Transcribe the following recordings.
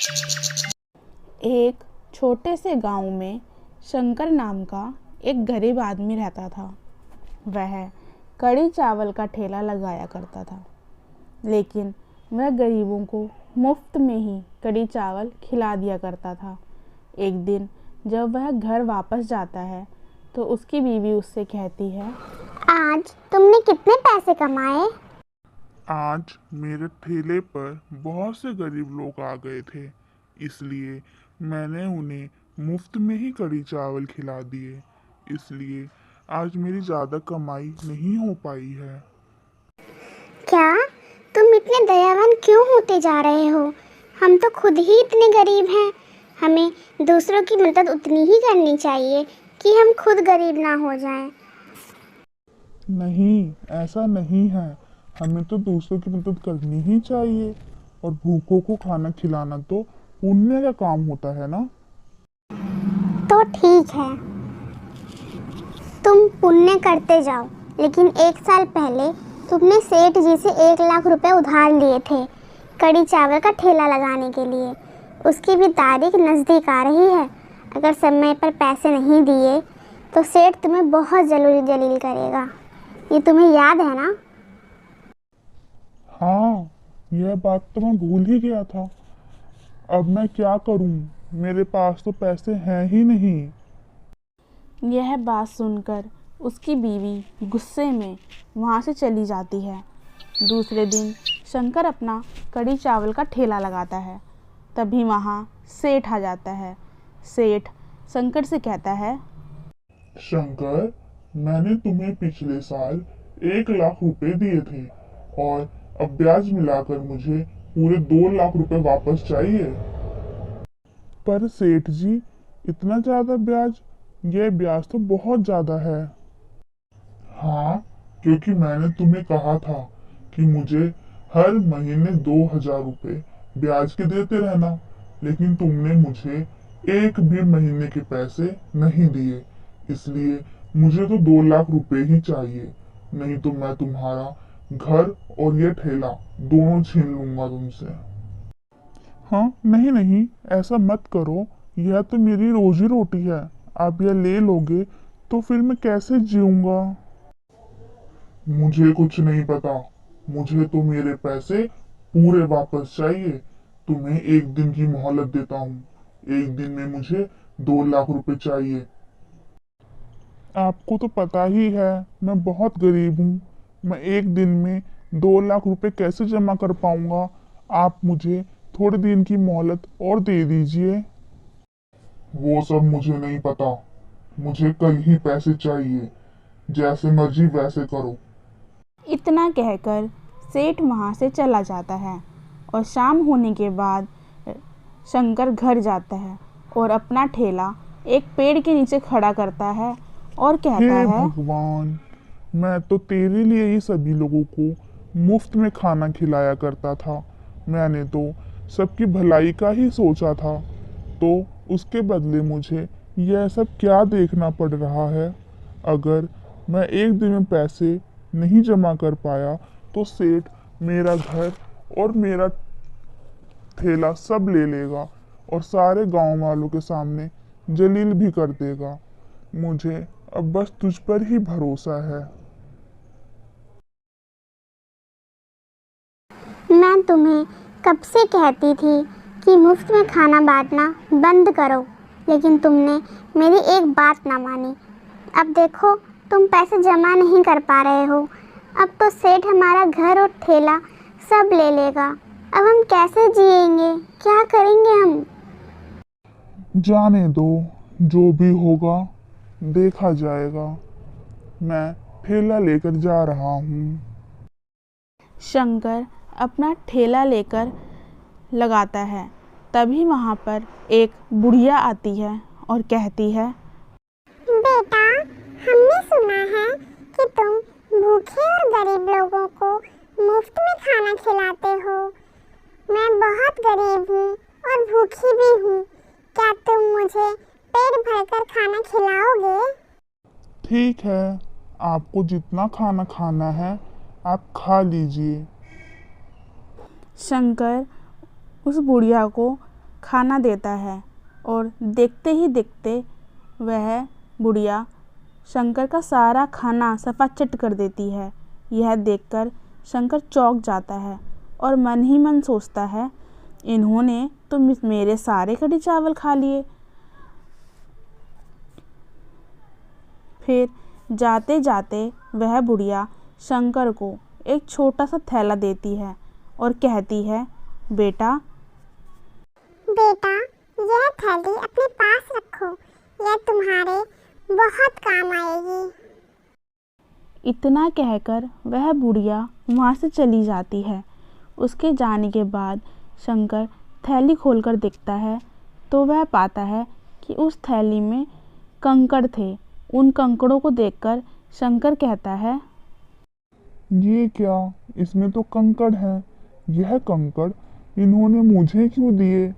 एक छोटे से गांव में शंकर नाम का एक गरीब आदमी रहता था। वह कड़ी चावल का ठेला लगाया करता था, लेकिन वह गरीबों को मुफ्त में ही कड़ी चावल खिला दिया करता था। एक दिन जब वह घर वापस जाता है तो उसकी बीवी उससे कहती है, आज तुमने कितने पैसे कमाए? आज मेरे ठेले पर बहुत से गरीब लोग आ गए थे, इसलिए मैंने उन्हें मुफ्त में ही कड़ी चावल खिला दिए। इसलिए आज मेरी ज़्यादा कमाई नहीं हो पाई है। क्या तुम इतने दयावान क्यों होते जा रहे हो? हम तो खुद ही इतने गरीब हैं। हमें दूसरों की मदद उतनी ही करनी चाहिए कि हम खुद गरीब ना हो जाएं। नहीं, ऐसा नहीं है। हमें तो दूसरों की मदद करनी ही चाहिए, और भूखों को खाना खिलाना तो पुण्य का काम होता है ना। तो ठीक है, तुम पुण्य करते जाओ, लेकिन एक साल पहले तुमने सेठ जी से 1 लाख रुपए उधार लिए थे कड़ी चावल का ठेला लगाने के लिए। उसकी भी तारीख नज़दीक आ रही है। अगर समय पर पैसे नहीं दिए तो सेठ तुम्हें बहुत जलील करेगा। ये तुम्हें याद है ना? हाँ, यह बात तो मैं भूल ही गया था। अब मैं क्या करूं? मेरे पास तो पैसे हैं ही नहीं। यह बात सुनकर उसकी बीवी गुस्से में वहाँ से चली जाती है। दूसरे दिन शंकर अपना कड़ी चावल का ठेला लगाता है। तभी वहाँ सेठ आ जाता है। सेठ शंकर से कहता है, शंकर, मैंने तुम्हें पिछले साल 1 लाख रुपए दिए थे, और अब ब्याज मिलाकर मुझे पूरे 2 लाख रुपए वापस चाहिए। पर सेठ जी, इतना ज्यादा ब्याज? यह ब्याज तो बहुत ज्यादा है। हाँ, क्योंकि मैंने तुम्हें कहा था कि मुझे हर महीने 2,000 रुपए ब्याज के देते रहना, लेकिन तुमने मुझे एक भी महीने के पैसे नहीं दिए। इसलिए मुझे तो 2 लाख रुपए ही चाहिए, नहीं तो मैं तुम्हारा घर और ये ठेला दोनों छीन लूंगा तुमसे। हाँ, नहीं नहीं, ऐसा मत करो। यह तो मेरी रोजी रोटी है। आप यह ले लोगे तो फिर मैं कैसे जीऊंगा? मुझे कुछ नहीं पता। मुझे तो मेरे पैसे पूरे वापस चाहिए। तुम्हें एक दिन की मोहलत देता हूँ। एक दिन में मुझे 2 लाख रुपए चाहिए। आपको तो पता ही है, मैं बहुत गरीब हूँ। मैं एक दिन में 2 लाख रुपए कैसे जमा कर पाऊंगा? आप मुझे थोड़े दिन की मोहलत और दे दीजिए। वो सब मुझे नहीं पता। मुझे कल ही पैसे चाहिए। जैसे मर्जी वैसे करो। इतना कहकर सेठ वहाँ से चला जाता है। और शाम होने के बाद शंकर घर जाता है और अपना ठेला एक पेड़ के नीचे खड़ा करता है और कहता हे है, भगवान, मैं तो तेरे लिए ही सभी लोगों को मुफ्त में खाना खिलाया करता था। मैंने तो सबकी भलाई का ही सोचा था, तो उसके बदले मुझे यह सब क्या देखना पड़ रहा है? अगर मैं एक दिन में पैसे नहीं जमा कर पाया तो सेठ मेरा घर और मेरा ठेला सब ले लेगा, और सारे गांव वालों के सामने जलील भी कर देगा। मुझे अब बस तुझ पर ही भरोसा है। मैं तुम्हें कब से कहती थी कि मुफ्त में खाना बांटना बंद करो, लेकिन तुमने मेरी एक बात ना मानी। अब देखो, तुम पैसे जमा नहीं कर पा रहे हो। अब तो सेठ हमारा घर और ठेला सब ले लेगा। अब हम कैसे जिएंगे? क्या करेंगे हम? जाने दो, जो भी होगा देखा जाएगा। मैं ठेला लेकर जा रहा हूँ। शंकर अपना ठेला लेकर लगाता है। तभी वहाँ पर एक बुढ़िया आती है और कहती है, बेटा, हमने सुना है कि तुम भूखे और गरीब लोगों को मुफ्त में खाना खिलाते हो। मैं बहुत गरीब हूँ और भूखी भी हूँ। क्या तुम मुझे पेट भरकर खाना खिलाओगे? ठीक है, आपको जितना खाना खाना है आप खा लीजिए। शंकर उस बुढ़िया को खाना देता है और देखते ही देखते वह बुढ़िया शंकर का सारा खाना सफाचट कर देती है। यह देखकर शंकर चौंक जाता है और मन ही मन सोचता है, इन्होंने तो मेरे सारे कढ़ी चावल खा लिए। फिर जाते जाते वह बुढ़िया शंकर को एक छोटा सा थैला देती है और कहती है, बेटा यह थैली अपने पास रखो, यह तुम्हारे बहुत काम आएगी। इतना कहकर वह बुढ़िया वहाँ से चली जाती है। उसके जाने के बाद शंकर थैली खोलकर देखता है तो वह पाता है कि उस थैली में कंकड़ थे। उन कंकड़ों को देखकर शंकर कहता है, ये क्या, इसमें तो कंकड़ हैं। यह कंकड़ इन्होंने मुझे क्यों दिए?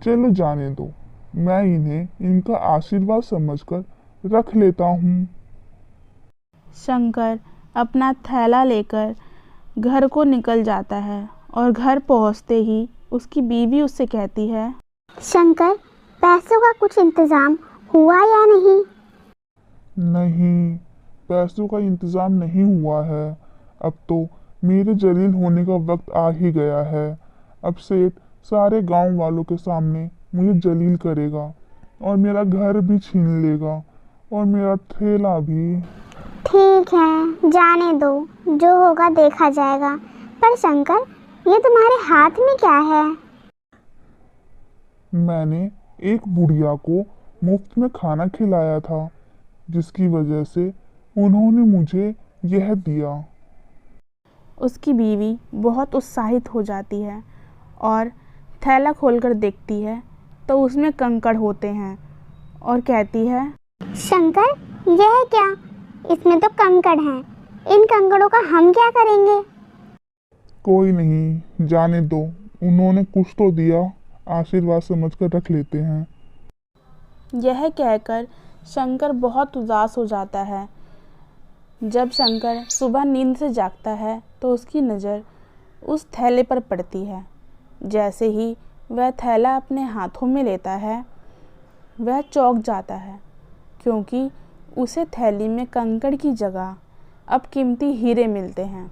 चलो जाने दो, मैं इन्हें इनका आशीर्वाद समझकर रख लेता हूँ। शंकर अपना थैला लेकर घर को निकल जाता है और घर पहुँचते ही उसकी बीवी उससे कहती है, शंकर, पैसों का कुछ इंतजाम हुआ या नहीं? नहीं, पैसों का इंतजाम नहीं हुआ है। अब तो मेरे जलील होने का वक्त आ ही गया है। अब सेठ सारे गांव वालों के सामने मुझे जलील करेगा और मेरा घर भी छीन लेगा और मेरा थैला भी। ठीक है, जाने दो, जो होगा देखा जाएगा। पर शंकर, ये तुम्हारे हाथ में क्या है? मैंने एक बुढ़िया को मुफ्त में खाना खिलाया था, जिसकी वजह से उन्होंने मुझे यह दिया। उसकी बीवी बहुत उत्साहित हो जाती है और थैला खोलकर देखती है तो उसमें कंकड़ होते हैं और कहती है, शंकर, यह क्या? इसमें तो कंकड़ हैं। इन कंकड़ों का हम क्या करेंगे? कोई नहीं, जाने दो, उन्होंने कुछ तो दिया, आशीर्वाद समझकर रख लेते हैं। यह कहकर शंकर बहुत उदास हो जाता है। जब शंकर सुबह नींद से जागता है तो उसकी नज़र उस थैले पर पड़ती है। जैसे ही वह थैला अपने हाथों में लेता है, वह चौंक जाता है, क्योंकि उसे थैली में कंकड़ की जगह अब कीमती हीरे मिलते हैं।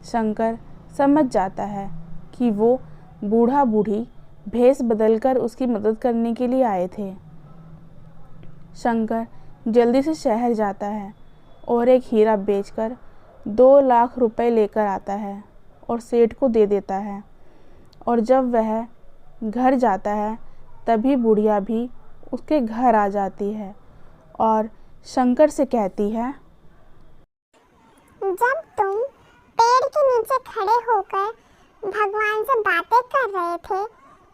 शंकर समझ जाता है कि वो बूढ़ा बूढ़ी भेष बदलकर उसकी मदद करने के लिए आए थे। शंकर जल्दी से शहर जाता है और एक हीरा बेचकर 2 लाख रुपए लेकर आता है और सेठ को दे देता है। और जब वह घर जाता है तभी बुढ़िया भी उसके घर आ जाती है और शंकर से कहती है, जब तुम पेड़ के नीचे खड़े होकर भगवान से बातें कर रहे थे,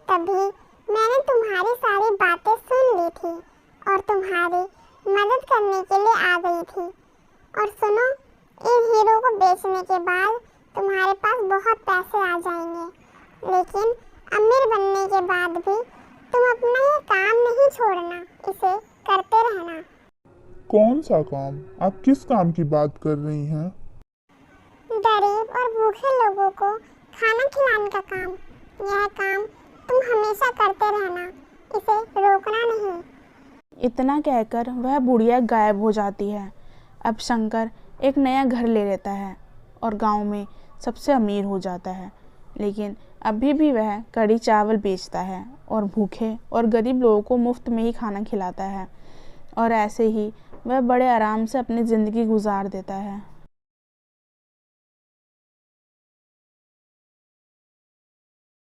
तभी मैंने तुम्हारी सारी बातें सुन ली थी और तुम्हारी मदद करने के लिए आ गई थी। और सुनो, इन हीरों को बेचने के बाद तुम्हारे पास बहुत पैसे आ जाएंगे, लेकिन अमीर बनने के बाद भी तुम अपना ये काम नहीं छोड़ना, इसे करते रहना। कौन सा काम? आप किस काम की बात कर रही हैं? गरीब और भूखे लोगों को खाना खिलाने का काम। यह काम तुम हमेशा करते रहना, इसे रोकना नहीं। इतना कहकर वह बुढ़िया गायब हो जाती है। अब शंकर एक नया घर ले लेता है और गांव में सबसे अमीर हो जाता है, लेकिन अभी भी वह कढ़ी चावल बेचता है और भूखे और गरीब लोगों को मुफ्त में ही खाना खिलाता है। और ऐसे ही वह बड़े आराम से अपनी ज़िंदगी गुजार देता है।